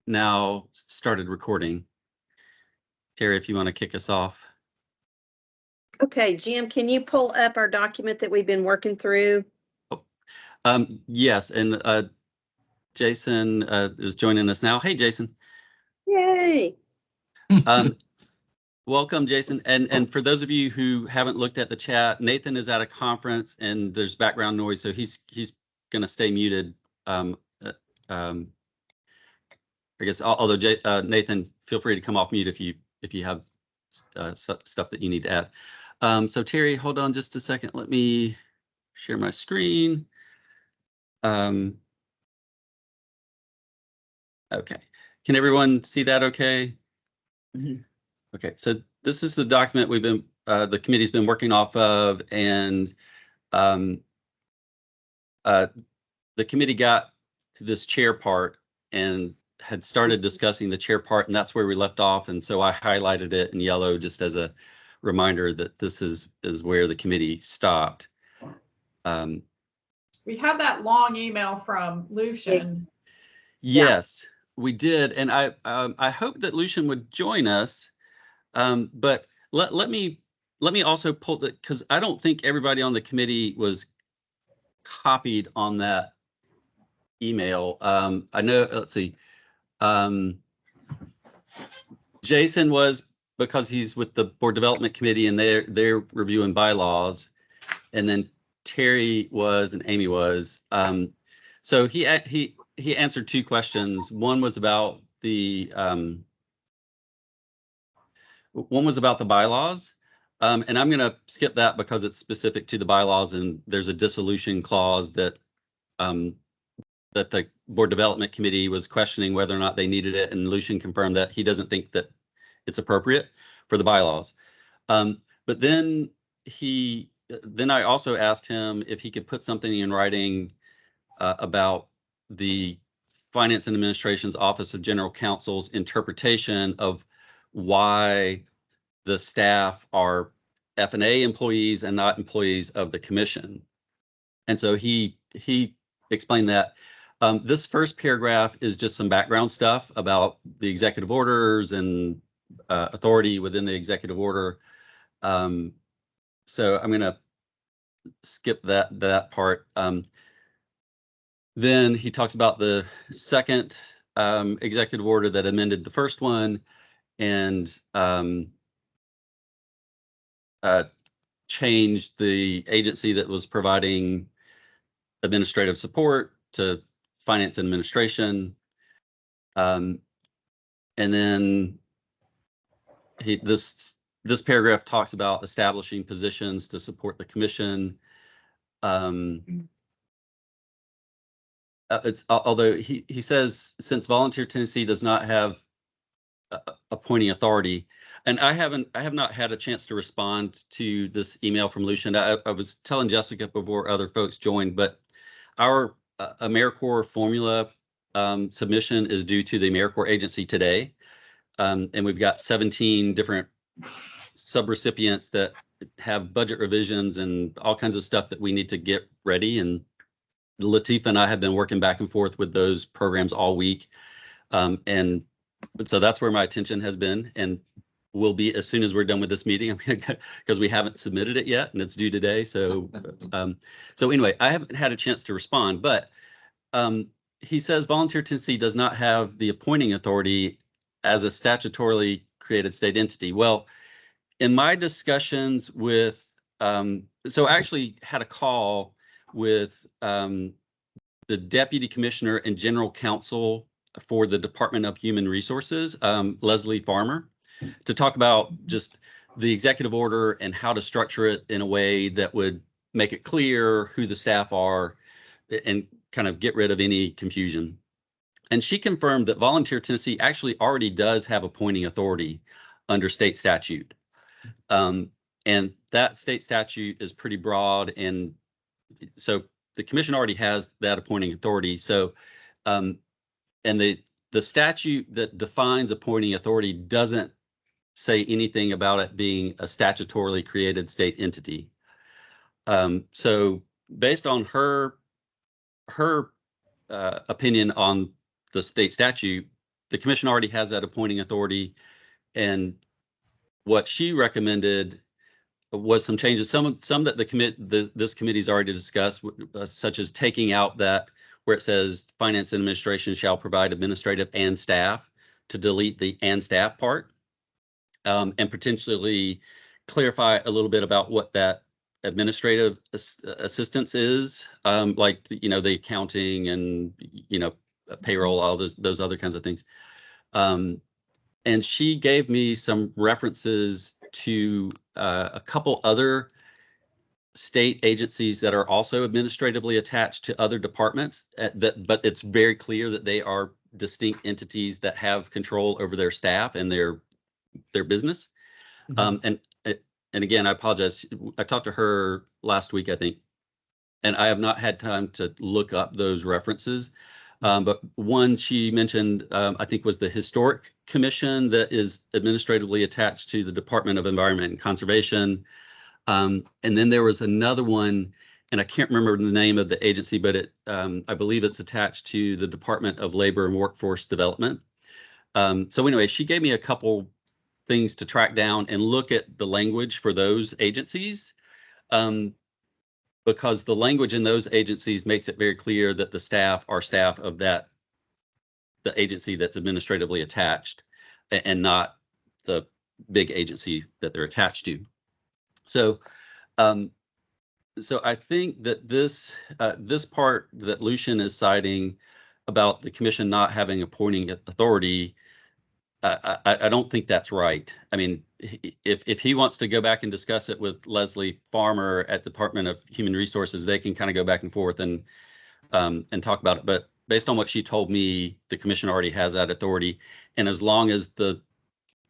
now started recording. Terry, if you want to kick us off. Okay, Jim, can you pull up our document that we've been working through? Yes, and Jason is joining us now. Hey, Jason. Yay. Welcome, Jason. And for those of you who haven't looked at the chat, Nathan is at a conference and there's background noise, so he's going to stay muted. I guess, although Nathan, feel free to come off mute if you have stuff that you need to add. So Terry, hold on just a second. Let me share my screen. Okay, can everyone see that okay? Mm-hmm. Okay, so this is the document we've been, the committee's been working off of, and the committee got to this chair part and had started discussing the chair part, and that's where we left off. And so I highlighted it in yellow just as a reminder that this is where the committee stopped. We had that long email from Lucian. Yes, we did, and I hope that Lucian would join us. But let me also pull that, because I don't think everybody on the committee was copied on that email. I know, let's see. Jason was, because he's with the board development committee and they're reviewing bylaws, and then Terry was and Amy was. So he answered two questions. One was about the bylaws. And I'm going to skip that because it's specific to the bylaws, and there's a dissolution clause that that the board development committee was questioning whether or not they needed it, and Lucian confirmed that he doesn't think that it's appropriate for the bylaws. But then I also asked him if he could put something in writing about the Finance and Administration's Office of General Counsel's interpretation of why the staff are F&A employees and not employees of the commission. And so he explained that. This first paragraph is just some background stuff about the executive orders and authority within the executive order. So I'm going to skip that part. Then he talks about the second executive order that amended the first one, and changed the agency that was providing administrative support to Finance and Administration. And then this paragraph talks about establishing positions to support the commission. Although he says, since Volunteer Tennessee does not have appointing authority, and I have not had a chance to respond to this email from Lucian. I was telling Jessica before other folks joined, but our AmeriCorps formula submission is due to the AmeriCorps agency today. And we've got 17 different subrecipients that have budget revisions and all kinds of stuff that we need to get ready. And Latifah and I have been working back and forth with those programs all week. And so that's where my attention has been, and will be as soon as we're done with this meeting, because we haven't submitted it yet and it's due today. So so anyway, I haven't had a chance to respond, but he says Volunteer Tennessee does not have the appointing authority as a statutorily created state entity. Well, in my discussions with, so I actually had a call with the Deputy Commissioner and General Counsel for the Department of Human Resources, Leslie Farmer, to talk about just the executive order and how to structure it in a way that would make it clear who the staff are and kind of get rid of any confusion. And she confirmed that Volunteer Tennessee actually already does have appointing authority under state statute. And that state statute is pretty broad, and so the commission already has that appointing authority. So, and the statute that defines appointing authority doesn't say anything about it being a statutorily created state entity. So based on her opinion on the state statute, the commission already has that appointing authority, and what she recommended was some changes, some that this committee's already discussed, such as taking out that where it says finance and administration shall provide administrative and staff, to delete the and staff part, and potentially clarify a little bit about what that administrative assistance is, like, the accounting and, payroll, all those other kinds of things. And she gave me some references to a couple other state agencies that are also administratively attached to other departments, but it's very clear that they are distinct entities that have control over their staff and their business. And again, I apologize. I talked to her last week, I think, and I have not had time to look up those references. But one she mentioned, I think, was the Historic Commission that is administratively attached to the Department of Environment and Conservation. And then there was another one, and I can't remember the name of the agency, but I believe it's attached to the Department of Labor and Workforce Development. So anyway, she gave me a couple things to track down and look at the language for those agencies, because the language in those agencies makes it very clear that the staff are staff of the agency that's administratively attached, and not the big agency that they're attached to. So, so I think that this part that Lucian is citing about the commission not having appointing authority, I don't think that's right. I mean, if he wants to go back and discuss it with Leslie Farmer at Department of Human Resources, they can kind of go back and forth and talk about it. But based on what she told me, the commission already has that authority, and as long as the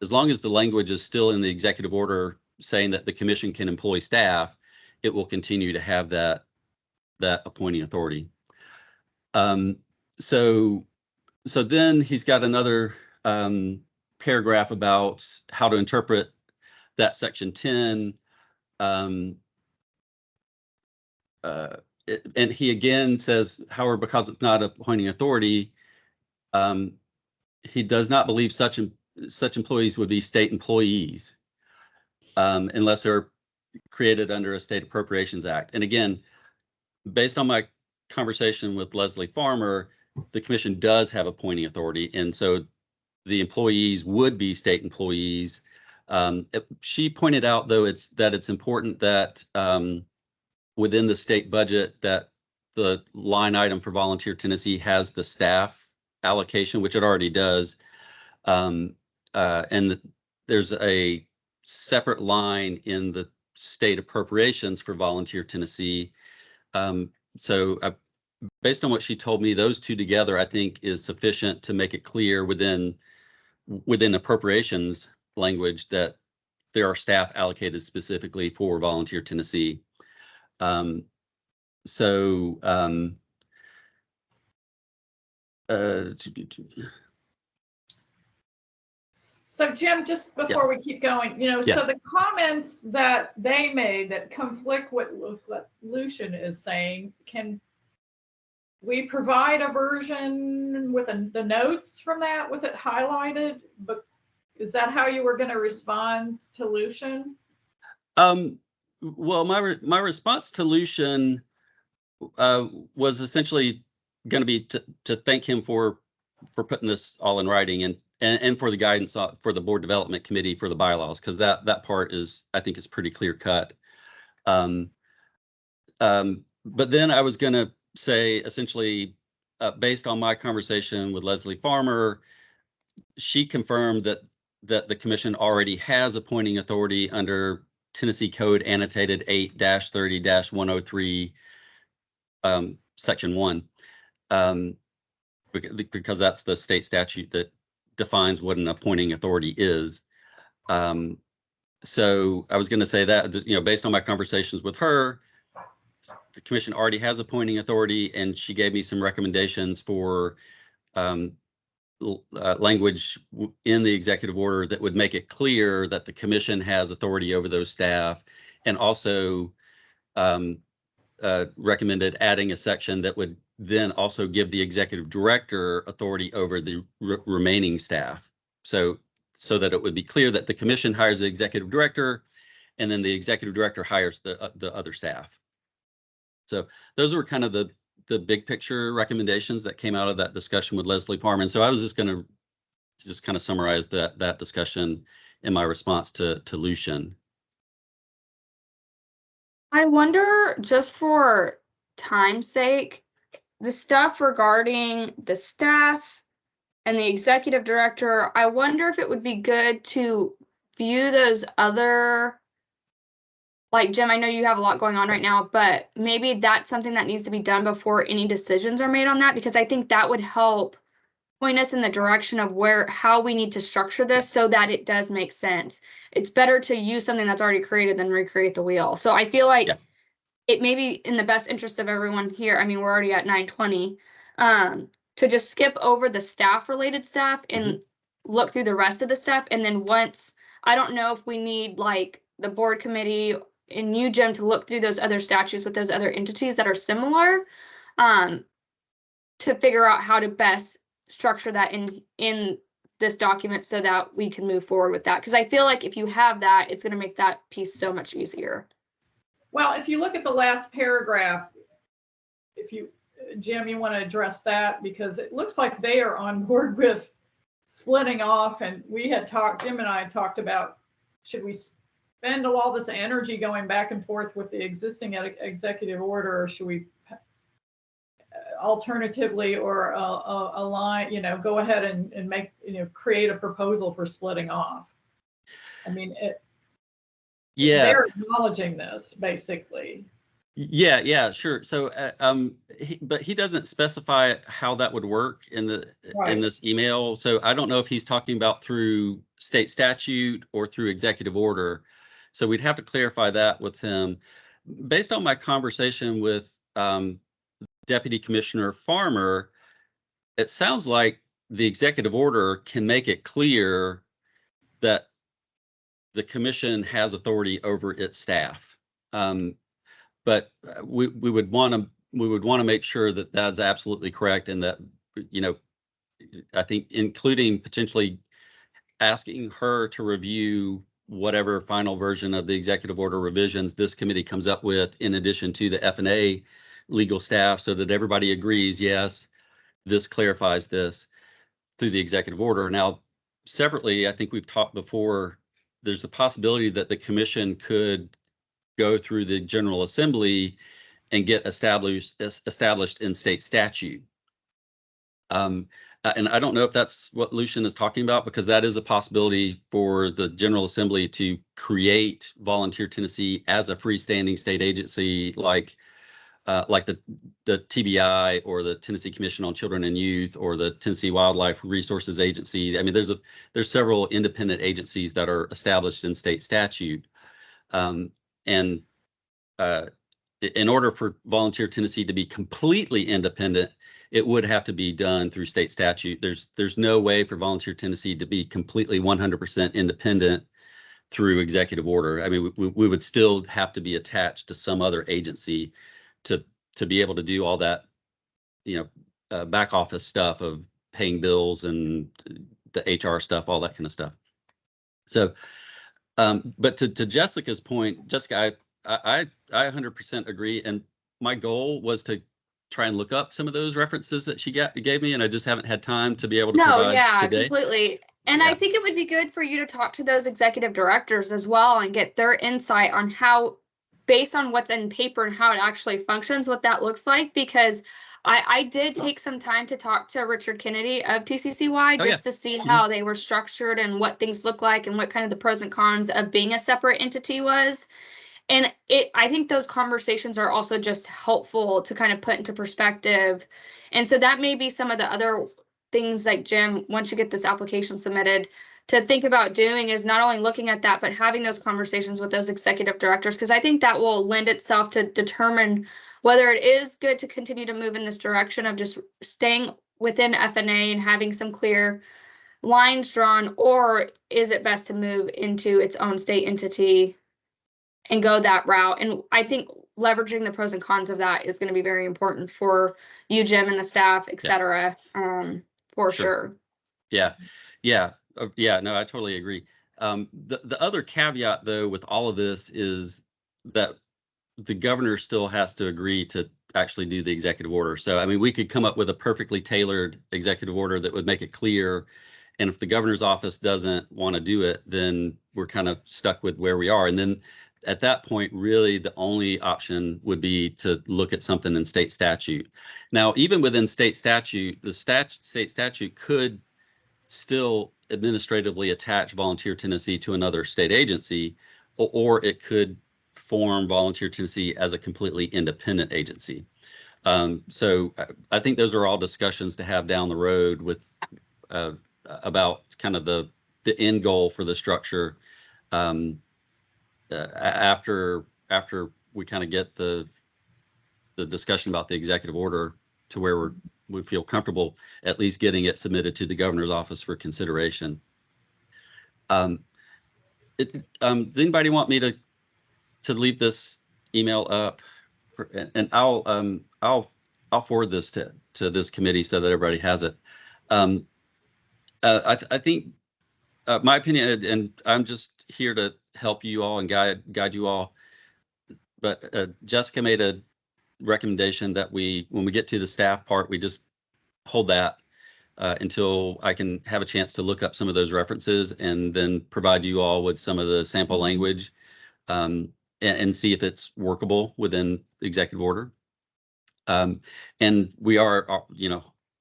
language is still in the executive order saying that the commission can employ staff, it will continue to have that appointing authority. So then he's got another paragraph about how to interpret that section 10. And he again says, however, because it's not appointing authority, he does not believe such employees would be state employees unless they're created under a State Appropriations Act. And again, based on my conversation with Leslie Farmer, the commission does have appointing authority, and so the employees would be state employees. She pointed out, though, that it's important that within the state budget that the line item for Volunteer Tennessee has the staff allocation, which it already does, and there's a separate line in the state appropriations for Volunteer Tennessee. So based on what she told me, those two together, I think, is sufficient to make it clear within appropriations language that there are staff allocated specifically for Volunteer Tennessee. So Jim, just before we keep going, so the comments that they made that conflict with what Lucian is saying, can we provide a version with the notes from that with it highlighted? But is that how you were going to respond to Lucian? Well, my response to Lucian was essentially going to be to thank him for putting this all in writing, and for the guidance for the board development committee for the bylaws, because that part I think is pretty clear cut. But then I was going to say, essentially, based on my conversation with Leslie Farmer, she confirmed that the commission already has appointing authority under Tennessee Code Annotated 8-30-103, Section 1, because that's the state statute that defines what an appointing authority is. So I was going to say that, based on my conversations with her, the commission already has appointing authority, and she gave me some recommendations for language in the executive order that would make it clear that the commission has authority over those staff, and also recommended adding a section that would then also give the executive director authority over the remaining staff. So that it would be clear that the commission hires the executive director, and then the executive director hires the other staff. So those were kind of the big picture recommendations that came out of that discussion with Leslie Farman. So I was just going to just kind of summarize that discussion in my response to Lucian. I wonder, just for time's sake, the stuff regarding the staff and the executive director, I wonder if it would be good to view those other, like Jim, I know you have a lot going on right now, but maybe that's something that needs to be done before any decisions are made on that, because I think that would help point us in the direction of how we need to structure this so that it does make sense. It's better to use something that's already created than recreate the wheel. So I feel like it may be in the best interest of everyone here. I mean, we're already at 9:20, to just skip over the staff related stuff and look through the rest of the stuff. And then once, I don't know if we need like the board committee and you, Jim, to look through those other statutes with those other entities that are similar, to figure out how to best structure that in this document so that we can move forward with that. Because I feel like if you have that, it's going to make that piece so much easier. Well, if you look at the last paragraph, Jim, you want to address that, because it looks like they are on board with splitting off. And Jim and I had talked about, should we spend all this energy going back and forth with the existing executive order, or should we alternatively or align, go ahead and make, create a proposal for splitting off? I mean, they're acknowledging this basically. Yeah, sure. So, but he doesn't specify how that would work in this email. So I don't know if he's talking about through state statute or through executive order. So we'd have to clarify that with him. Based on my conversation with Deputy Commissioner Farmer, it sounds like the executive order can make it clear that the commission has authority over its staff. But we would want to make sure that that's absolutely correct, and that, I think including potentially asking her to review whatever final version of the executive order revisions this committee comes up with, in addition to the F&A legal staff, so that everybody agrees, yes, this clarifies this through the executive order. Now, separately, I think we've talked before, there's a possibility that the commission could go through the General Assembly and get established in state statute. And I don't know if that's what Lucian is talking about, because that is a possibility for the General Assembly to create Volunteer Tennessee as a freestanding state agency, like the TBI or the Tennessee Commission on Children and Youth or the Tennessee Wildlife Resources Agency. I mean, there's several independent agencies that are established in state statute. And in order for Volunteer Tennessee to be completely independent, it would have to be done through state statute. There's no way for Volunteer Tennessee to be completely 100% independent through executive order. I mean, we would still have to be attached to some other agency to be able to do all that, back office stuff of paying bills and the HR stuff, all that kind of stuff. So, but to Jessica's point, Jessica, I 100% agree. And my goal was to try and look up some of those references that she gave me, and I just haven't had time to be able to provide today. Completely. And I think it would be good for you to talk to those executive directors as well and get their insight on how, based on what's in paper and how it actually functions, what that looks like. Because I did take some time to talk to Richard Kennedy of TCCY to see how they were structured and what things look like and what kind of the pros and cons of being a separate entity was. And I think those conversations are also just helpful to kind of put into perspective. And so that may be some of the other things, like Jim, once you get this application submitted, to think about doing is not only looking at that, but having those conversations with those executive directors, because I think that will lend itself to determine whether it is good to continue to move in this direction of just staying within F&A and having some clear lines drawn, or is it best to move into its own state entity and go that route. And I think leveraging the pros and cons of that is going to be very important for you, Jim, and the staff, et cetera, for sure. Yeah. Yeah. Yeah. No, I totally agree. The other caveat, though, with all of this is that the governor still has to agree to actually do the executive order. So, I mean, we could come up with a perfectly tailored executive order that would make it clear. And if the governor's office doesn't want to do it, then we're kind of stuck with where we are. And then at that point, really, the only option would be to look at something in state statute. Now, even within state statute, the state statute could still administratively attach Volunteer Tennessee to another state agency, or it could form Volunteer Tennessee as a completely independent agency. So I think those are all discussions to have down the road with about kind of the end goal for the structure after we kind of get the discussion about the executive order to where we feel comfortable at least getting it submitted to the governor's office for consideration. Does anybody want me to leave this email up? And I'll forward this to this committee so that everybody has it. I think my opinion, and I'm just here to help you all and guide you all. But Jessica made a recommendation that when we get to the staff part, we just hold that until I can have a chance to look up some of those references and then provide you all with some of the sample language and see if it's workable within the executive order. And we are,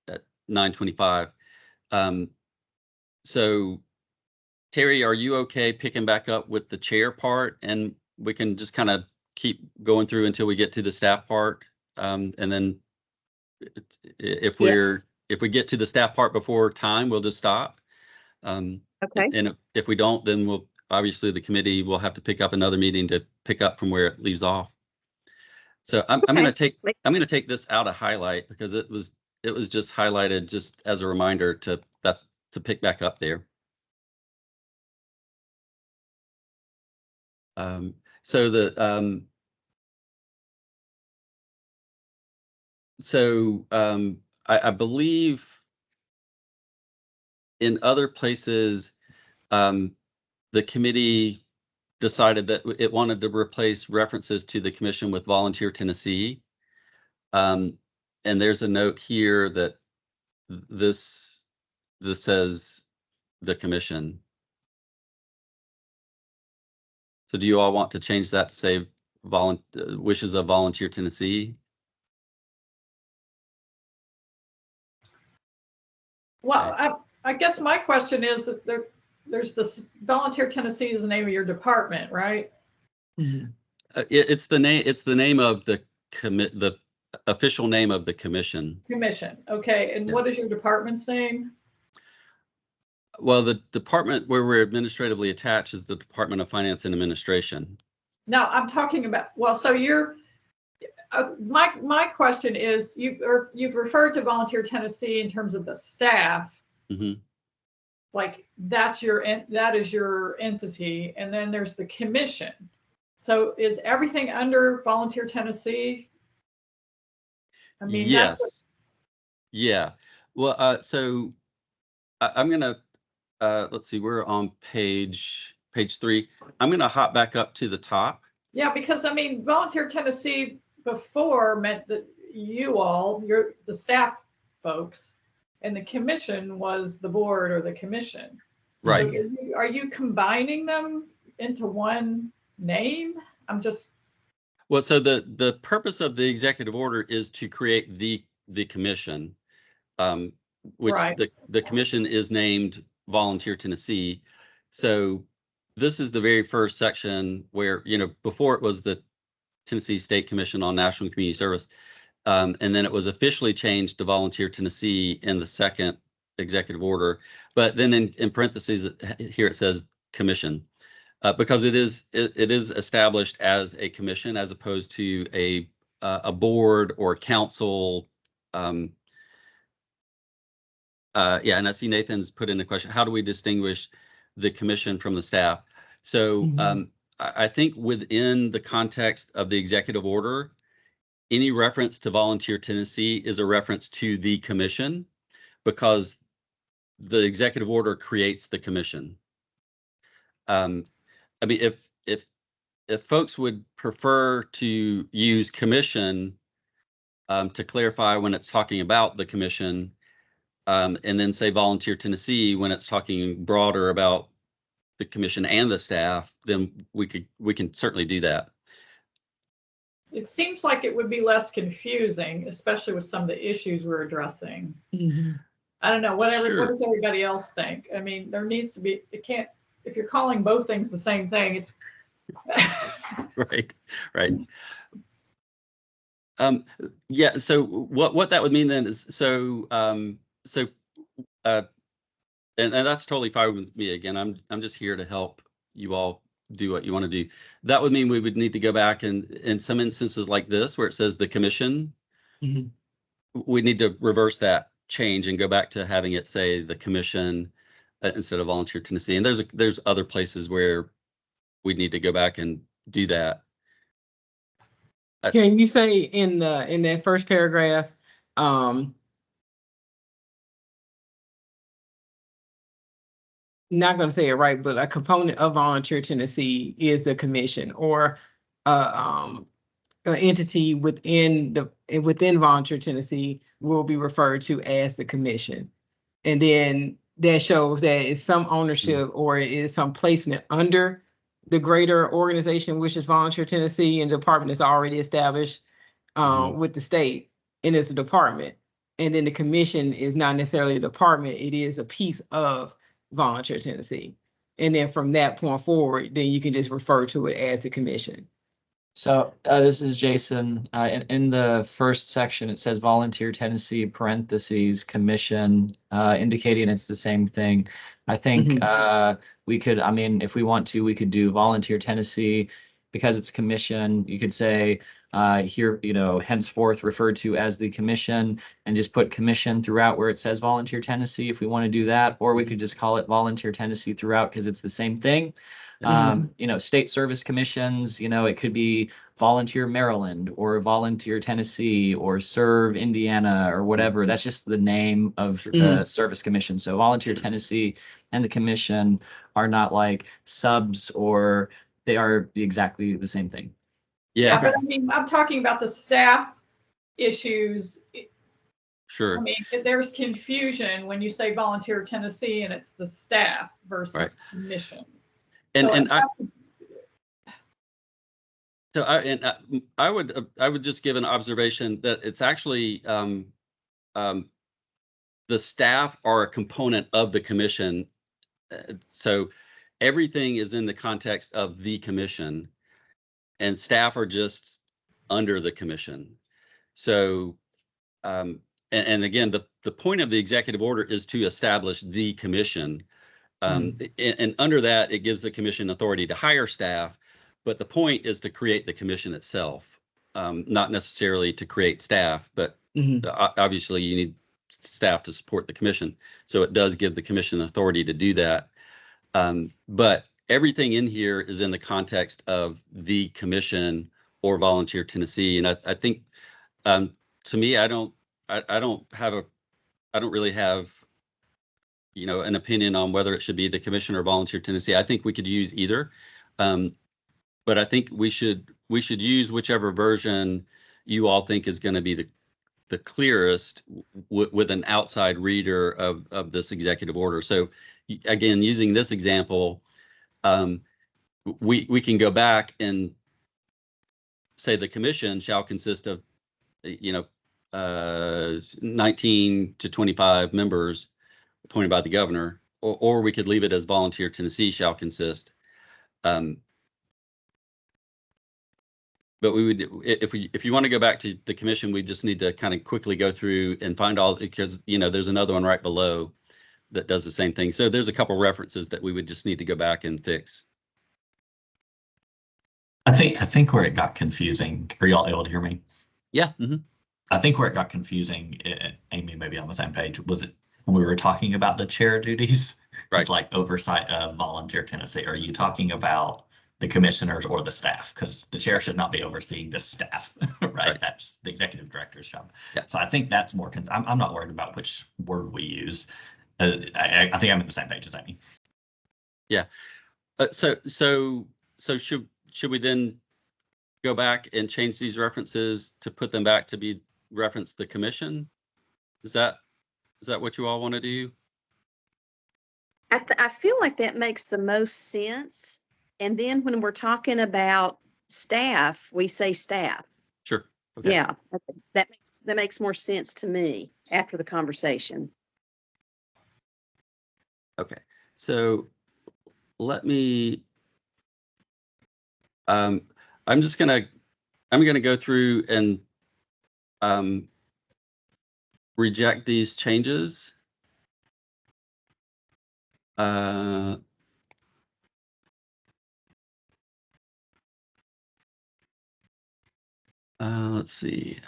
at 9:25. So Terry, are you okay picking back up with the chair part, and we can just kind of keep going through until we get to the staff part, and then if we get to the staff part before time, we'll just stop. Okay. And if we don't, then we'll obviously the committee will have to pick up another meeting to pick up from where it leaves off. So I'm going to take this out of highlight because it was just highlighted just as a reminder to pick back up there. I believe in other places, the committee decided that it wanted to replace references to the commission with Volunteer Tennessee. And there's a note here that this says the commission. So do you all want to change that to say wishes of Volunteer Tennessee? Well, I guess my question is that there's this Volunteer Tennessee is the name of your department, right? Mm-hmm. It's the name of the official name of the commission. Commission. Okay. And what is your department's name? Well, the department where we're administratively attached is the Department of Finance and Administration. No, I'm talking about, well, so you're, my question is, you've referred to Volunteer Tennessee in terms of the staff. Mm-hmm. Like that is your entity, and then there's the commission. So is everything under Volunteer Tennessee? I mean, yes. Yeah. Well, so I'm gonna let's see. We're on page 3. I'm gonna hop back up to the top. Yeah, because I mean, Volunteer Tennessee before meant that you're the staff folks, and the commission was the board or the commission. Right. So are you combining them into one name? I'm just. Well, so the purpose of the executive order is to create the commission, which the commission is named Volunteer Tennessee. So this is the very first section where, before it was the Tennessee State Commission on National Community Service. And then it was officially changed to Volunteer Tennessee in the second executive order. But then in parentheses here it says commission, because it is established as a commission as opposed to a board or council. And I see Nathan's put in a question: how do we distinguish the commission from the staff? So I think within the context of the executive order, any reference to Volunteer Tennessee is a reference to the commission, because the executive order creates the commission. I mean, if folks would prefer to use commission to clarify when it's talking about the commission, and then say Volunteer Tennessee when it's talking broader about the commission and the staff, then we can certainly do that. It seems like it would be less confusing, especially with some of the issues we're addressing. I don't know, what does everybody else think? I mean, there needs to be, if you're calling both things the same thing, it's Right. Yeah, so what that would mean then is, and that's totally fine with me. Again, I'm just here to help you all do what you want to do. That would mean we would need to go back, and in some instances like this where it says the commission, we need to reverse that change and go back to having it say the commission instead of Volunteer Tennessee. And there's other places where we need to go back and do that. Can you say in that first paragraph, not going to say it right, but a component of Volunteer Tennessee is the commission, or an entity within Volunteer Tennessee will be referred to as the commission. And then that shows that it's some ownership or it is some placement under the greater organization, which is Volunteer Tennessee, and the department is already established with the state, and it's a department. And then the commission is not necessarily a department, it is a piece of Volunteer Tennessee. And then from that point forward, then you can just refer to it as the commission. So this is Jason. In the first section, it says Volunteer Tennessee parentheses commission, indicating it's the same thing. I think we could, I mean, if we want to, we could do Volunteer Tennessee because it's commission. You could say here, henceforth referred to as the commission, and just put commission throughout where it says Volunteer Tennessee if we want to do that, or we could just call it Volunteer Tennessee throughout because it's the same thing. State service commissions, it could be Volunteer Maryland or Volunteer Tennessee or Serve Indiana or whatever. That's just the name of the service commission. So Volunteer Tennessee and the commission are not like subs, or they are exactly the same thing. Yeah. But I mean, I'm talking about the staff issues. Sure. I mean, there's confusion when you say Volunteer Tennessee and it's the staff versus commission. I would just give an observation that it's actually the staff are a component of the commission. So everything is in the context of the commission, and staff are just under the commission. So, and again, the point of the executive order is to establish the commission. And under that, it gives the commission authority to hire staff, but the point is to create the commission itself, not necessarily to create staff, but obviously you need staff to support the commission. So it does give the commission authority to do that. But everything in here is in the context of the commission or Volunteer Tennessee. And I think, to me, I don't really have an opinion on whether it should be the commission or Volunteer Tennessee. I think we could use either, but I think we should use whichever version you all think is going to be the clearest with an outside reader of this executive order. So again, using this example, we can go back and say the commission shall consist of 19 to 25 members appointed by the governor, or we could leave it as Volunteer Tennessee shall consist. But we would, if you want to go back to the commission, we just need to kind of quickly go through and find all, because there's another one right below that does the same thing. So there's a couple references that we would just need to go back and fix. I think where it got confusing. Are y'all able to hear me? Yeah. I think where it got confusing, Amy, maybe on the same page, was it when we were talking about the chair duties? Right. It's like oversight of Volunteer Tennessee. Are you talking about the commissioners or the staff, because the chair should not be overseeing the staff, right? Right. That's the executive director's job. Yeah. So I think that's more, I'm not worried about which word we use. I think I'm on the same page as Amy. Yeah. So should we then go back and change these references to put them back to be reference the commission? Is that what you all want to do? I feel like that makes the most sense. And then when we're talking about staff, we say staff. Sure. Okay. Yeah, that makes more sense to me after the conversation. Okay. So let me, I'm gonna go through and reject these changes. Let's see.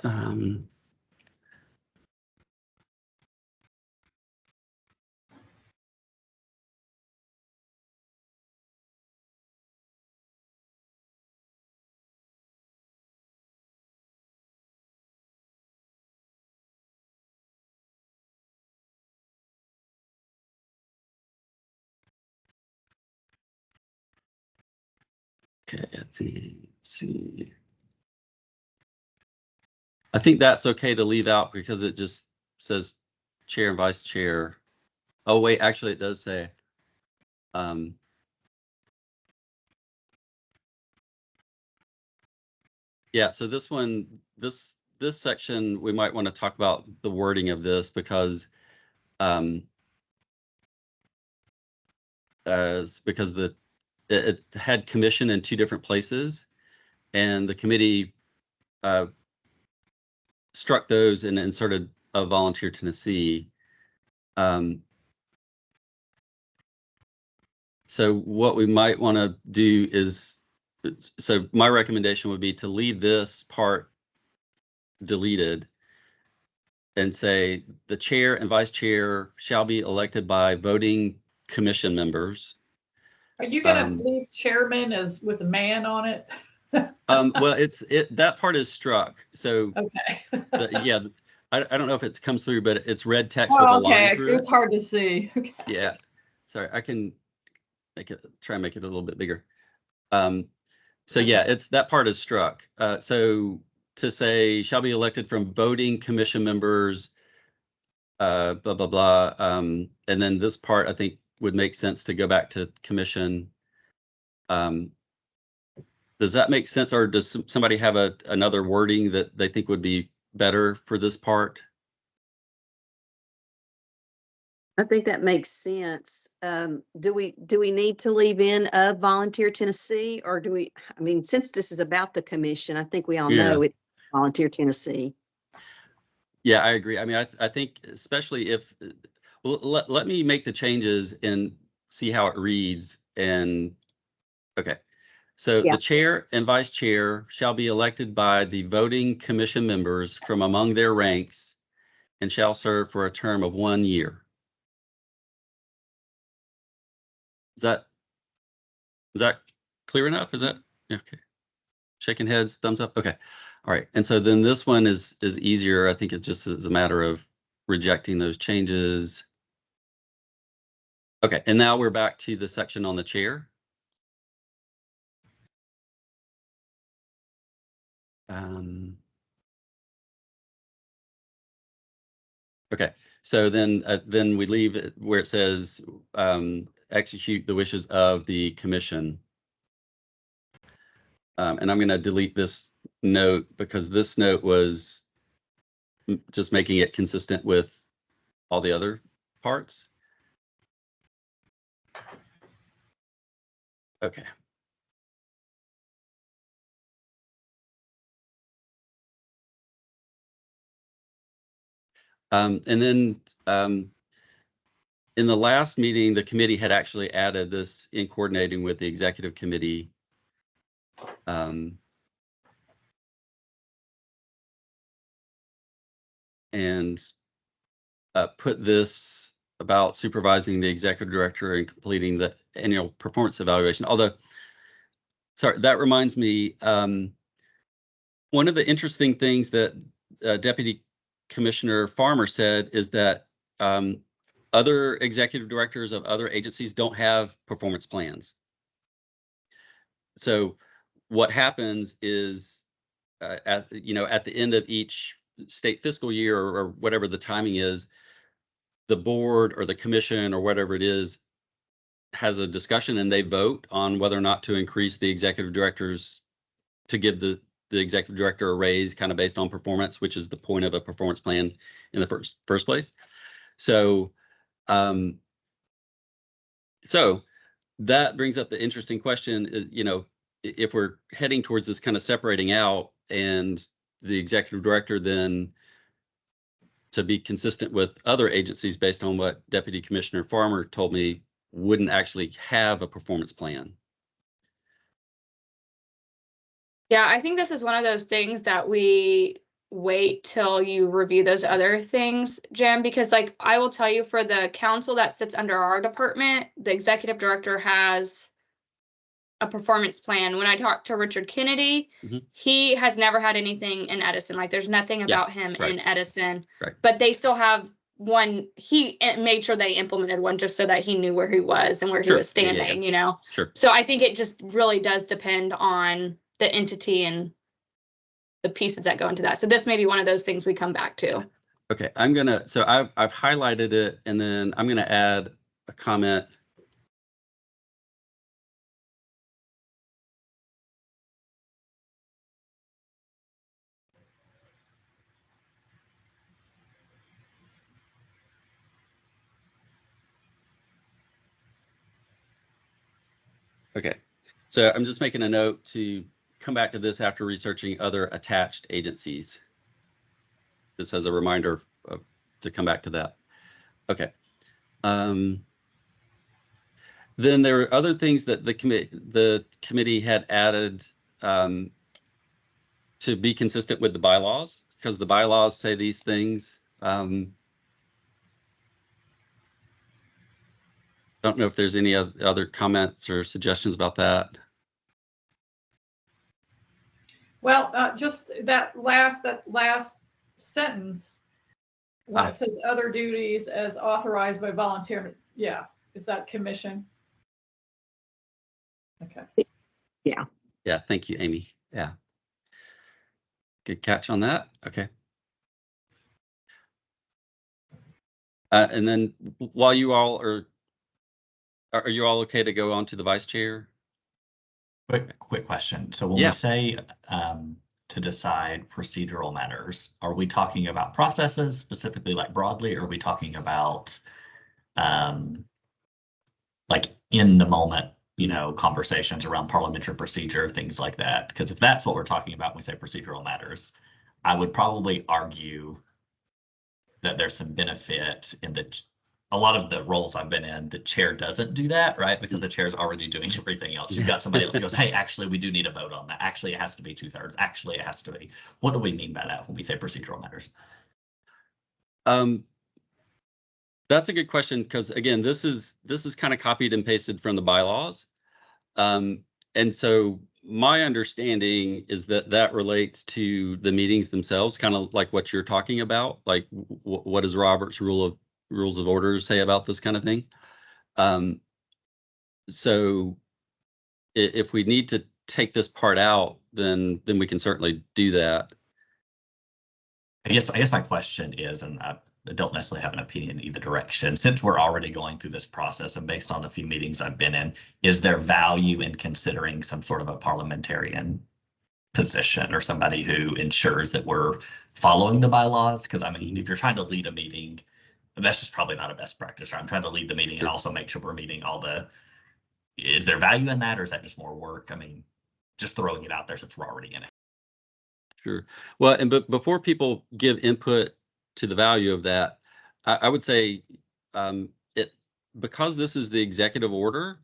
Okay, let's see. I think that's okay to leave out because it just says chair and vice chair. Oh, wait, actually it does say. Yeah, so this one, this section, we might want to talk about the wording of this because it's because it had commission in 2 different places, and the committee struck those and inserted a Volunteer Tennessee. So what we might want to do is, so my recommendation would be to leave this part deleted and say the chair and vice chair shall be elected by voting commission members. Are you gonna leave chairman as with a man on it? Well, that part is struck. So Okay. yeah, I don't know if it comes through, but it's red text with a Oh, line okay, through it. it's hard to see. Okay. Yeah, sorry, I can try and make it a little bit bigger. So yeah, that part is struck. So to say shall be elected from voting commission members, blah, blah, blah. And then this part I think would make sense to go back to commission. Does that make sense, or does somebody have another wording that they think would be better for this part? I think that makes sense. Do we need to leave in of Volunteer Tennessee, or do we, I mean, since this is about the commission, I think we all know it's Volunteer Tennessee. Yeah, I agree. I mean, I think especially if, well, let me make the changes and see how it reads. And okay, so Yeah. the chair and vice chair shall be elected by the voting commission members from among their ranks and shall serve for a term of 1 year. Is that clear enough? Is that okay? Shaking heads, thumbs up. Okay. All right. And so then this one is easier. I think it just is a matter of rejecting those changes. Okay. And now we're back to the section on the chair. Okay. So then we leave it where it says execute the wishes of the commission. And I'm going to delete this note because this note was just making it consistent with all the other parts. Okay. And then in the last meeting, the committee had actually added this in coordinating with the executive committee. And put this about supervising the executive director and completing the annual performance evaluation. Although sorry, that reminds me, one of the interesting things that Deputy Commissioner Farmer said is that other executive directors of other agencies don't have performance plans. So what happens is at the end of each state fiscal year or whatever the timing is, the board or the commission or whatever it is has a discussion and they vote on whether or not to increase the executive directors, to give the executive director a raise kind of based on performance, which is the point of a performance plan in the first place. So so that brings up the interesting question is, if we're heading towards this kind of separating out and the executive director then to be consistent with other agencies based on what Deputy Commissioner Farmer told me, wouldn't actually have a performance plan. Yeah, I think this is one of those things that we wait till you review those other things, Jim, because like I will tell you, for the council that sits under our department, the executive director has a performance plan. When I talked to Richard Kennedy, he has never had anything in Edison. Like there's nothing about him in Edison, but they still have one. He made sure they implemented one just so that he knew where he was and where he was standing, Sure. So I think it just really does depend on the entity and the pieces that go into that. So this may be one of those things we come back to. Okay, so I've highlighted it and then I'm gonna add a comment. Okay, so I'm just making a note to come back to this after researching other attached agencies. Just as a reminder to come back to that. Okay. Then there are other things that the committee had added to be consistent with the bylaws, because the bylaws say these things. Don't know if there's any other comments or suggestions about that. Well, just that last sentence, when it says other duties as authorized by volunteer, is that commission? Okay. Yeah. Yeah, thank you, Amy. Yeah. Good catch on that. Okay. And then while you all are you all okay to go on to the vice chair? Quick question. So when we say to decide procedural matters, are we talking about processes specifically, like broadly, or are we talking about like in the moment, conversations around parliamentary procedure, things like that? Because if that's what we're talking about when we say procedural matters, I would probably argue that there's some benefit in that. A lot of the roles I've been in, the chair doesn't do that, right? Because the chair is already doing everything else. You've got somebody else who goes, hey, actually, we do need a vote on that. Actually, it has to be 2/3. Actually, it has to be. What do we mean by that when we say procedural matters? That's a good question, because again, this is kind of copied and pasted from the bylaws. And so my understanding is that relates to the meetings themselves, kind of like what you're talking about, like what does Robert's rules of order say about this kind of thing. So if we need to take this part out, then we can certainly do that. I guess my question is, and I don't necessarily have an opinion in either direction, since we're already going through this process and based on a few meetings I've been in, is there value in considering some sort of a parliamentarian position or somebody who ensures that we're following the bylaws? Because I mean, if you're trying to lead a meeting, that's just probably not a best practice. Right? I'm trying to lead the meeting and also make sure we're meeting all the. Is there value in that, or is that just more work? I mean, just throwing it out there since we're already in it. Sure. Well, and before people give input to the value of that, I would say because this is the executive order,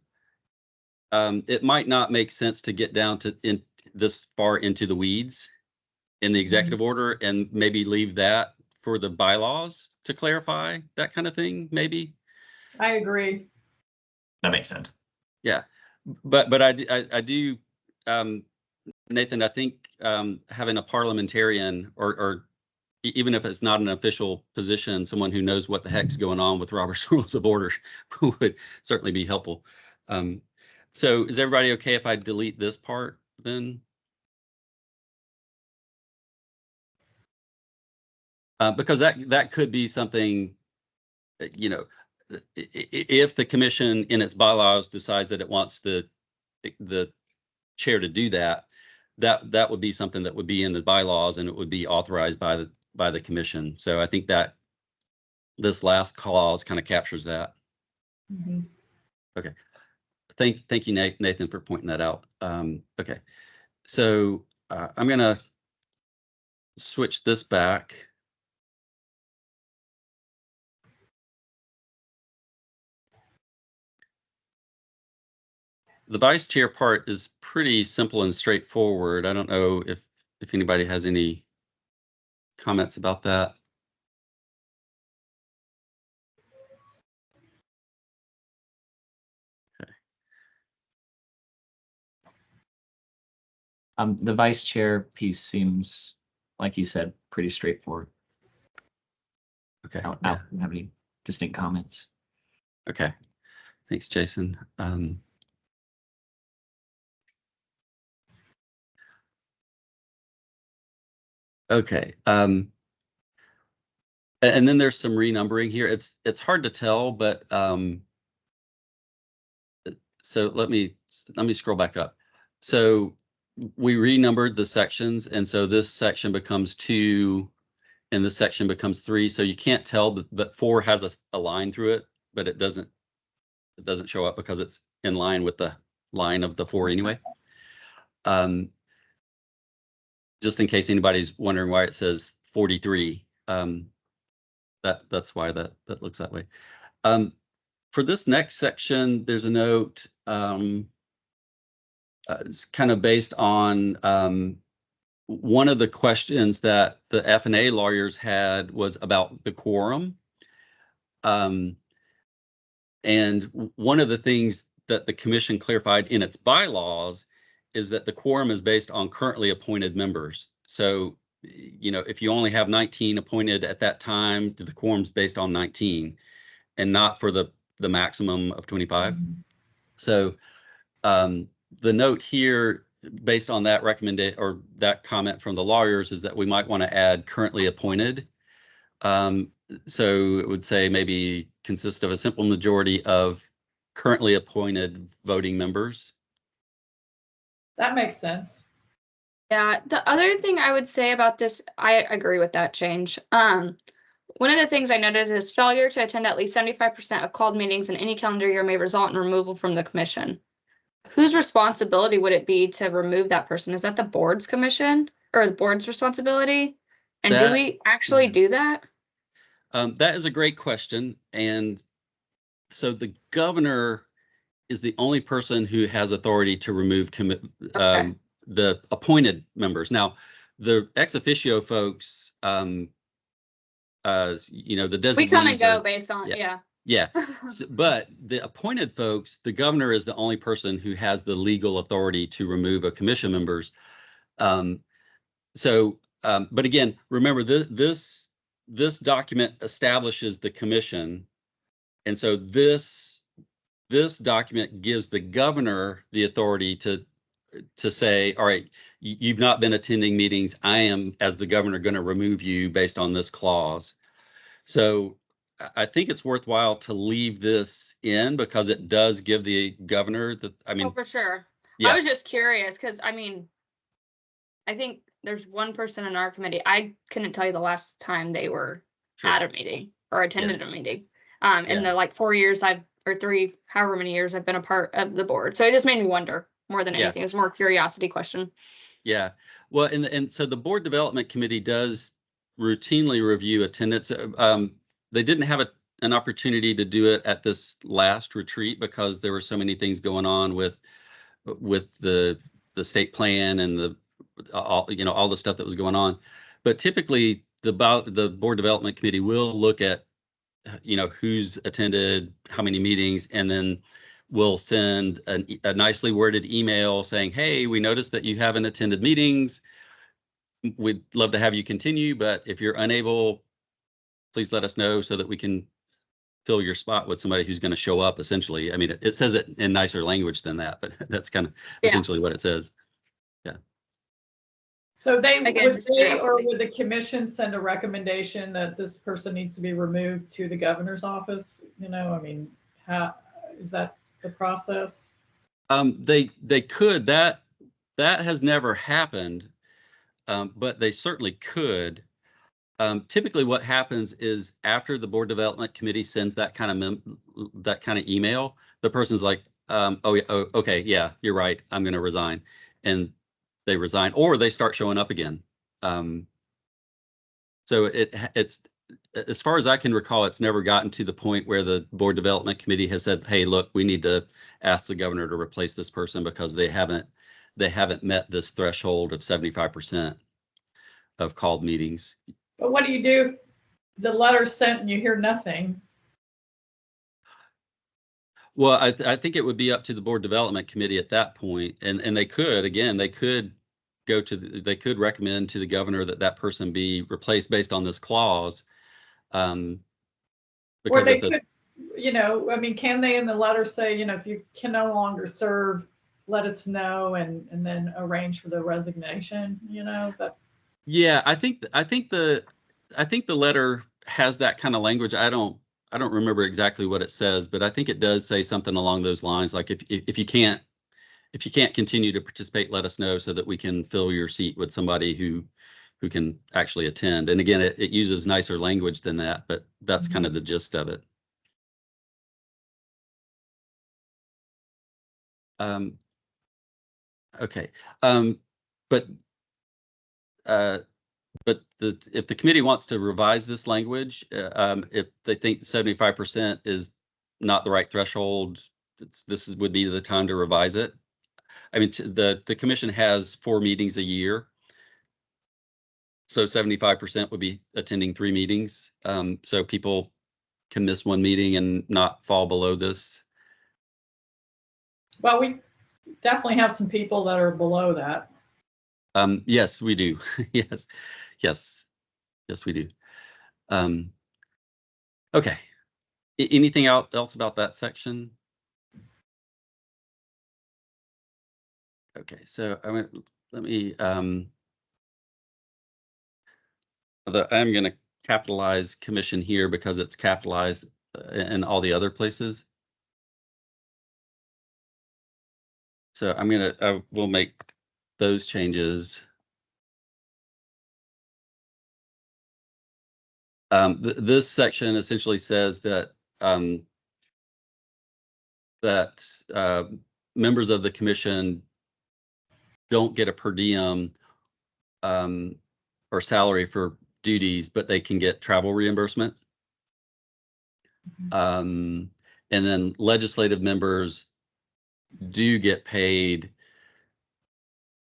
it might not make sense to get down to this far into the weeds in the executive order and maybe leave that for the bylaws to clarify that kind of thing, maybe. I agree. That makes sense. Yeah, but I do Nathan, I think having a parliamentarian or even if it's not an official position, someone who knows what the heck's going on with Robert's Rules of Order would certainly be helpful. So is everybody okay if I delete this part then? Because that could be something, you know, if the commission in its bylaws decides that it wants the chair to do that, that would be something that would be in the bylaws and it would be authorized by the commission. So I think that this last clause kind of captures that. Mm-hmm. Okay. Thank you, Nathan, for pointing that out. Okay. So I'm going to switch this back. The vice chair part is pretty simple and straightforward. I don't know if anybody has any comments about that. The vice chair piece seems, like you said, pretty straightforward. Okay. I don't have any distinct comments. Okay. Thanks, Jason. Okay. And then there's some renumbering here. It's hard to tell, but so let me scroll back up. So we renumbered the sections, and so this section becomes 2, and this section becomes 3. So you can't tell, but 4 has a line through it, but it doesn't show up because it's in line with the line of the 4 anyway. Just in case anybody's wondering why it says 43, that's why that looks that way. For this next section, there's a note. It's kind of based on one of the questions that the F&A lawyers had was about the quorum. And one of the things that the commission clarified in its bylaws is that the quorum is based on currently appointed members. So, you know, if you only have 19 appointed at that time, the quorum's based on 19 and not for the maximum of 25. Mm-hmm. So the note here, based on that recommendation or that comment from the lawyers, is that we might want to add currently appointed. So it would say maybe consist of a simple majority of currently appointed voting members. That makes sense. Yeah, the other thing I would say about this, I agree with that change. One of the things I noticed is failure to attend at least 75% of called meetings in any calendar year may result in removal from the commission. Whose responsibility would it be to remove that person? Is that the board's commission or the board's responsibility? And do we actually do that? That is a great question. And so the governor is the only person who has authority to remove the appointed members. Now, the ex officio folks, you know, the designees. We come and go based on, Yeah. So, but the appointed folks, the governor is the only person who has the legal authority to remove a commission members. But again, remember this document establishes the commission. And so this document gives the governor the authority to say, all right, you've not been attending meetings. I am, as the governor, going to remove you based on this clause. So I think it's worthwhile to leave this in because it does give the governor oh, for sure. Yeah. I was just curious because I think there's one person in our committee. I couldn't tell you the last time they were at a meeting or attended a meeting. In the 4 years or 3, however many years I've been a part of the board. So it just made me wonder more than anything. It's more a curiosity question. Yeah. Well, and so the board development committee does routinely review attendance. They didn't have an opportunity to do it at this last retreat because there were so many things going on with the state plan and all the stuff that was going on. But typically the board development committee will look at who's attended how many meetings, and then will send a nicely worded email saying, hey, we noticed that you haven't attended meetings. We'd love to have you continue, but if you're unable, please let us know so that we can fill your spot with somebody who's going to show up, essentially. I mean, it says it in nicer language than that, but that's kind of essentially what it says. Yeah. So Again, would just they or curiosity. would the commission send a recommendation that this person needs to be removed to the governor's office? You know, I mean, how is that the process? They could. That has never happened, but they certainly could. Typically what happens is after the board development committee sends that kind of email, the person's like, oh, yeah, oh, okay, yeah, you're right, I'm going to resign. And they resign, or they start showing up again. So it's, as far as I can recall, it's never gotten to the point where the board development committee has said, hey, look, we need to ask the governor to replace this person because they haven't met this threshold of 75% of called meetings. But what do you do if the letter's sent and you hear nothing? Well, I think it would be up to the board development committee at that point, and they could, again, they could they could recommend to the governor that that person be replaced based on this clause. Or Because they could, you know, I mean, can they in the letter say, you know, if you can no longer serve, let us know and then arrange for the resignation, you know, that. Yeah, I think the letter has that kind of language. I don't remember exactly what it says, but I think it does say something along those lines. Like if you can't continue to participate, let us know so that we can fill your seat with somebody who can actually attend. And again, it uses nicer language than that, but that's kind of the gist of it. Okay, but if the committee wants to revise this language, if they think 75% is not the right threshold, would be the time to revise it. I mean, the commission has 4 meetings a year, so 75% would be attending 3 meetings. So people can miss 1 meeting and not fall below this. Well, we definitely have some people that are below that. Yes, we do. Yes, we do. Okay. Anything else about that section? Okay, so let me I'm going to capitalize commission here because it's capitalized in all the other places. So I will make those changes. This section essentially says that members of the commission don't get a per diem or salary for duties, but they can get travel reimbursement. And then legislative members do get paid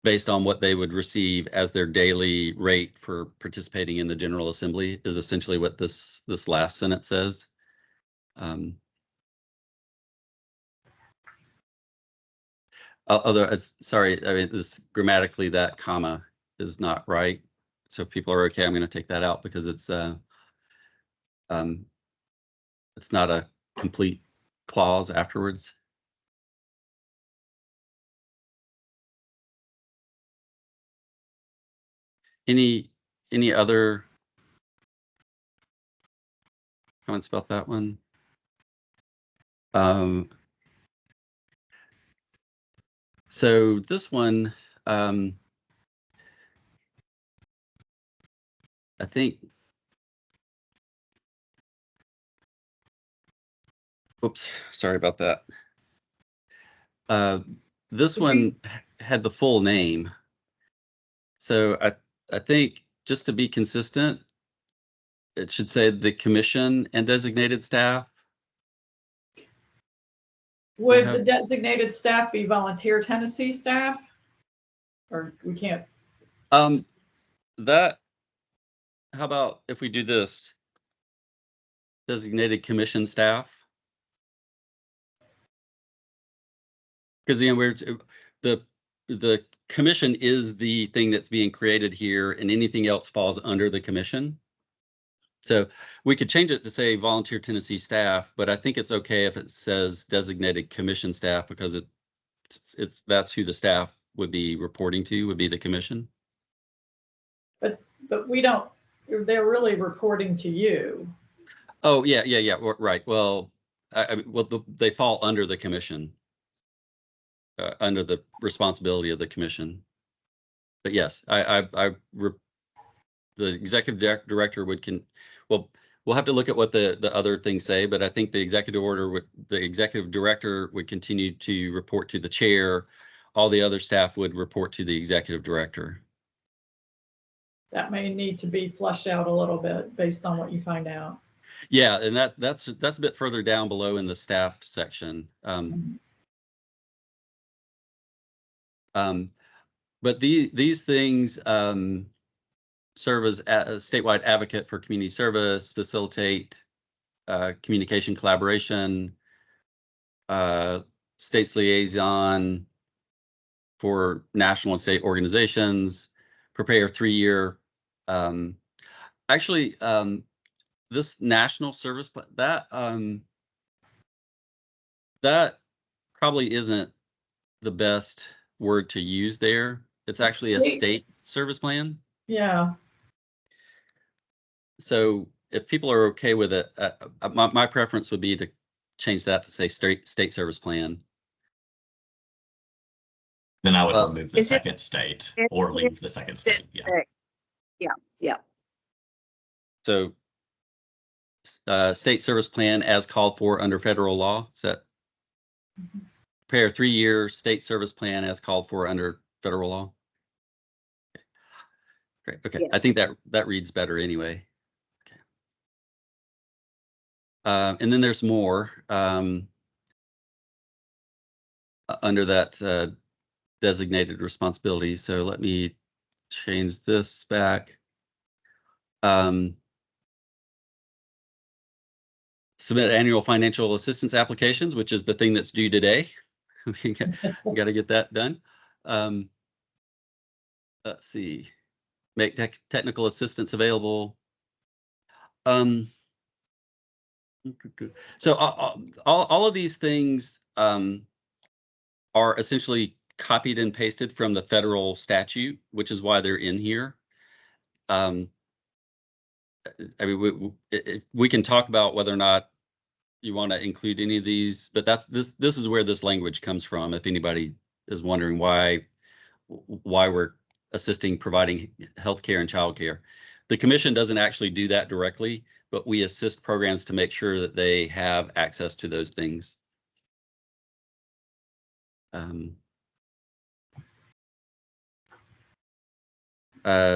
based on what they would receive as their daily rate for participating in the General Assembly, is essentially what this last sentence says. Although it's, sorry, I mean, this grammatically, that comma is not right. So if people are okay, I'm going to take that out because it's not a complete clause afterwards. Any other comments about that one? So this one, I think, oops, sorry about that. This one had the full name. So I think just to be consistent, it should say the commission and designated staff. Would the designated staff be Volunteer Tennessee staff? Or we can't? How about if we do this? Designated commission staff. Because the commission is the thing that's being created here, and anything else falls under the commission. So we could change it to say Volunteer Tennessee staff, but I think it's okay if it says designated commission staff, because that's who the staff would be reporting to, would be the commission. But we don't, they're really reporting to you. Oh, yeah, right. Well, they fall under the commission, under the responsibility of the commission. But yes, the executive director we'll have to look at what the other things say, but I think the executive director would continue to report to the chair. All the other staff would report to the executive director. That may need to be fleshed out a little bit based on what you find out. Yeah, and that's a bit further down below in the staff section. But these things serve as a statewide advocate for community service, facilitate communication collaboration, states liaison for national and state organizations, prepare 3-year. Actually, this national service plan, that probably isn't the best word to use there. It's actually a state service plan. Yeah. So if people are okay with it, my preference would be to change that to say state service plan. Then I would remove the second state, or leave the second state. Yeah. So state service plan as called for under federal law. Is that prepare 3-year state service plan as called for under federal law? Great. Okay. Yes. I think that reads better anyway. Okay. And then there's more under that designated responsibility. So let me change this back. Submit annual financial assistance applications, which is the thing that's due today. We got to get that done. Let's see. Make technical assistance available. So all of these things are essentially copied and pasted from the federal statute, which is why they're in here. I mean, we can talk about whether or not you want to include any of these, but this is where this language comes from. If anybody is wondering why we're assisting providing healthcare and childcare, the commission doesn't actually do that directly, but we assist programs to make sure that they have access to those things.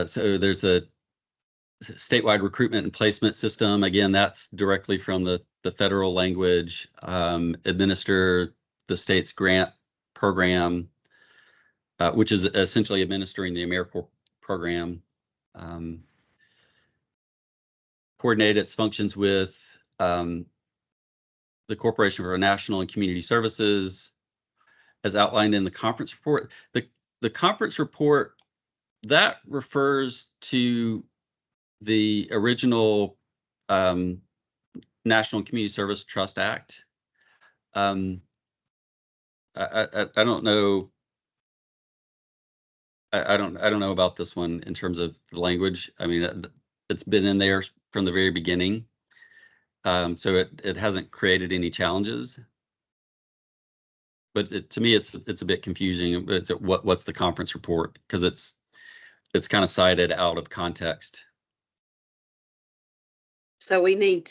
So there's a statewide recruitment and placement system. Again, that's directly from the federal language. Administer the state's grant program, which is essentially administering the AmeriCorps program. Coordinate its functions with the Corporation for National and Community Services, as outlined in the conference report. The conference report, that refers to the original National and Community Service Trust Act. I don't know. I don't know about this one in terms of the language. I mean, it's been in there from the very beginning, so it hasn't created any challenges. But to me, it's a bit confusing. What's the conference report, because it's kind of cited out of context. So we don't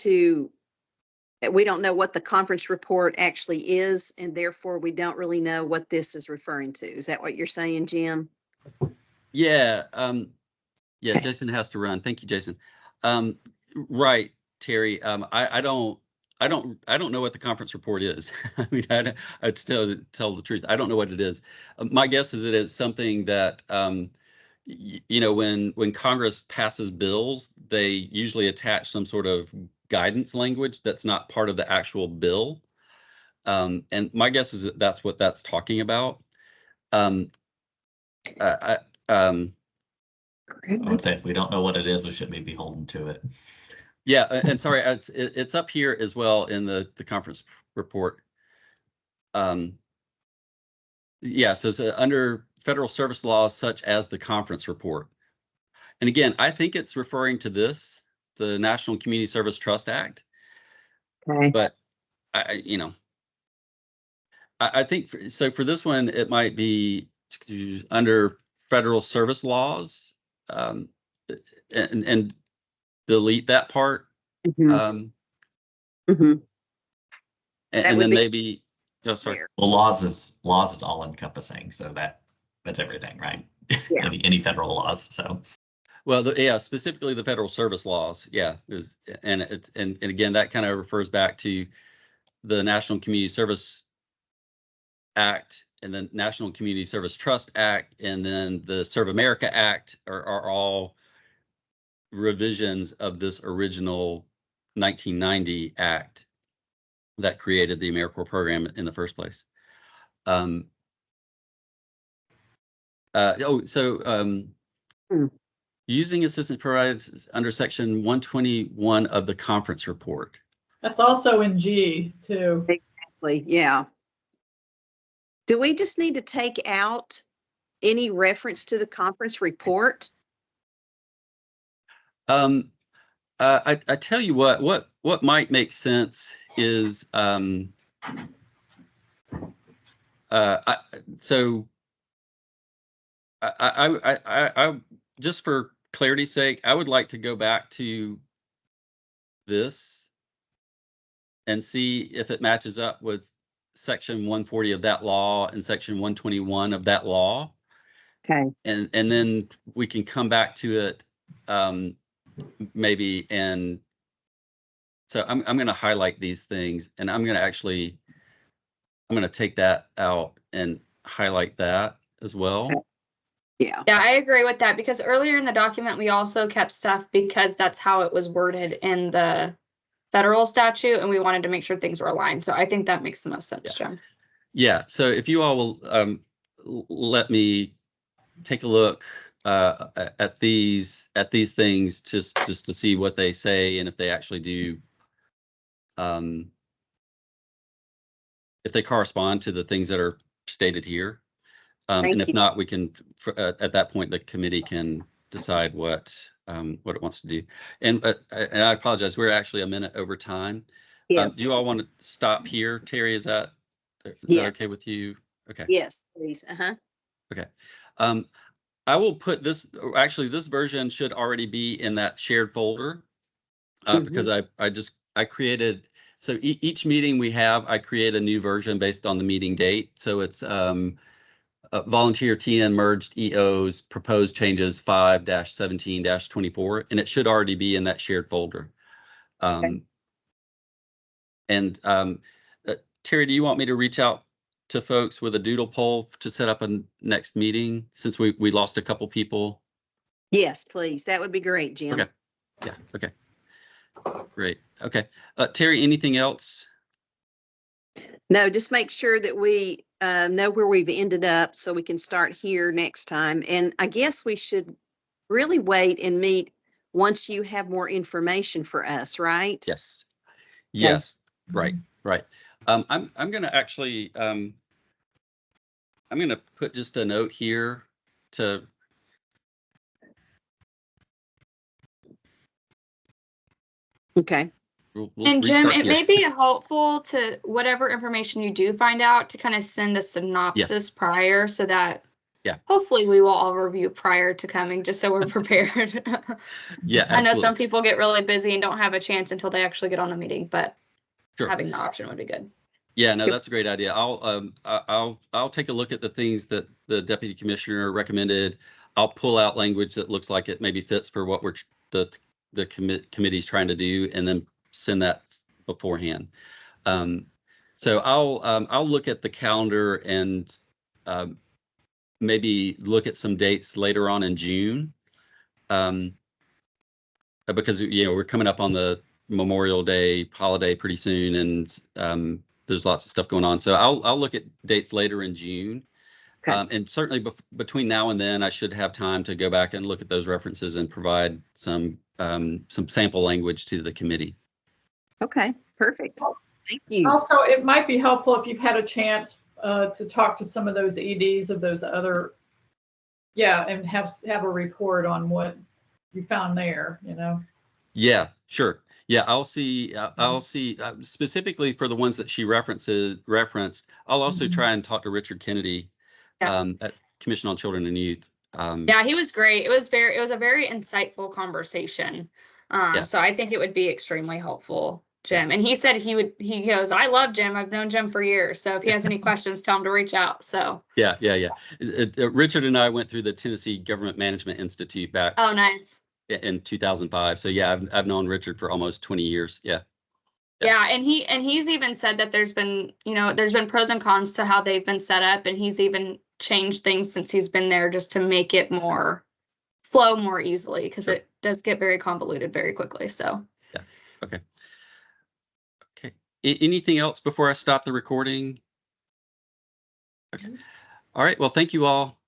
know what the conference report actually is, and therefore we don't really know what this is referring to. Is that what you're saying, Jim? Yeah. Yeah, Jason has to run. Thank you, Jason. Right, Terry. I don't know what the conference report is. I mean, I'd still tell the truth. I don't know what it is. My guess is that it's something that when Congress passes bills, they usually attach some sort of guidance language that's not part of the actual bill. And my guess is that that's what that's talking about. I would say if we don't know what it is, we shouldn't be beholden to it. Yeah, and sorry, it's up here as well in the conference report. Yeah, so it's under federal service laws such as the conference report. And again, I think it's referring to this, the National Community Service Trust Act. Okay. But I think so for this one, it might be under federal service laws, and delete that part. Mhm. And That would then be maybe, oh, sorry. there. Well, laws is all encompassing, so that's everything, right? Yeah. Any federal laws. So, Well, yeah, specifically the federal service laws. Yeah, and again, that kind of refers back to the National Community Service Act and the National Community Service Trust Act, and then the Serve America Act are all revisions of this original 1990 Act that created the AmeriCorps program in the first place. Using assistance provided under section 121 of the conference report. That's also in G too. Exactly, yeah. Do we just need to take out any reference to the conference report? I tell you what might make sense is I just for clarity's sake, I would like to go back to this and see if it matches up with section 140 of that law and section 121 of that law. Okay. And then we can come back to it maybe. And so I'm going to highlight these things, and I'm going to take that out and highlight that as well. Yeah. Yeah, I agree with that, because earlier in the document, we also kept stuff because that's how it was worded in the federal statute, and we wanted to make sure things were aligned. So I think that makes the most sense, Jim. Yeah, so if you all will let me take a look at these things just to see what they say, and if they actually do, if they correspond to the things that are stated here. And if not, we can, at that point, the committee can decide what it wants to do. And I apologize, we're actually a minute over time. Yes. Do you all want to stop here? Terry, is that Yes. okay with you? Okay. Yes, please. Okay. I will put this, actually, this version should already be in that shared folder because I created, so each meeting we have, I create a new version based on the meeting date. So it's volunteer TN merged EOs proposed changes 5-17-24, and it should already be in that shared folder. Okay. And Terry, do you want me to reach out to folks with a doodle poll to set up a next meeting, since we lost a couple people? Yes, please. That would be great, Jim. Okay. Yeah. Okay. Great. Okay. Terry, anything else? No, just make sure that we know where we've ended up so we can start here next time. And I guess we should really wait and meet once you have more information for us, right? Yes. Yes. Right. Right. I'm going to actually, I'm going to put just a note here to. Okay. We'll And Jim, restart it here. may be helpful to whatever information you do find out to kind of send a synopsis prior, so that hopefully we will all review prior to coming, just so we're prepared. Yeah, absolutely. I know some people get really busy and don't have a chance until they actually get on the meeting, but having the option would be good. Yeah, no, that's a great idea. I'll take a look at the things that the deputy commissioner recommended. I'll pull out language that looks like it maybe fits for what the committee's trying to do, and then send that beforehand. So I'll look at the calendar and maybe look at some dates later on in June, because we're coming up on the Memorial Day holiday pretty soon, and there's lots of stuff going on. So I'll look at dates later in June. Okay. And certainly between now and then, I should have time to go back and look at those references and provide some sample language to the committee. Okay, perfect. Thank you. Also, it might be helpful if you've had a chance to talk to some of those EDs of those other, and have a report on what you found there, Yeah, sure. Yeah, I'll see specifically for the ones that she referenced. I'll also try and talk to Richard Kennedy at Commission on Children and Youth. Yeah, he was great. It was a very insightful conversation. So I think it would be extremely helpful, Jim. And he said he goes, I love Jim. I've known Jim for years. So if he has any questions, tell him to reach out. So yeah. Richard and I went through the Tennessee Government Management Institute back oh, nice. in 2005. So yeah, I've known Richard for almost 20 years. Yeah. Yeah, and he's even said that there's been pros and cons to how they've been set up, and he's even changed things since he's been there just to make it flow more easily, because it does get very convoluted very quickly. So yeah. Okay. Anything else before I stop the recording? Okay. All right. Well, thank you all.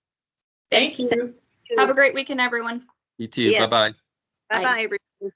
Thank you. Have a great weekend, everyone. You too. Yes. Bye-bye. Bye-bye, everyone.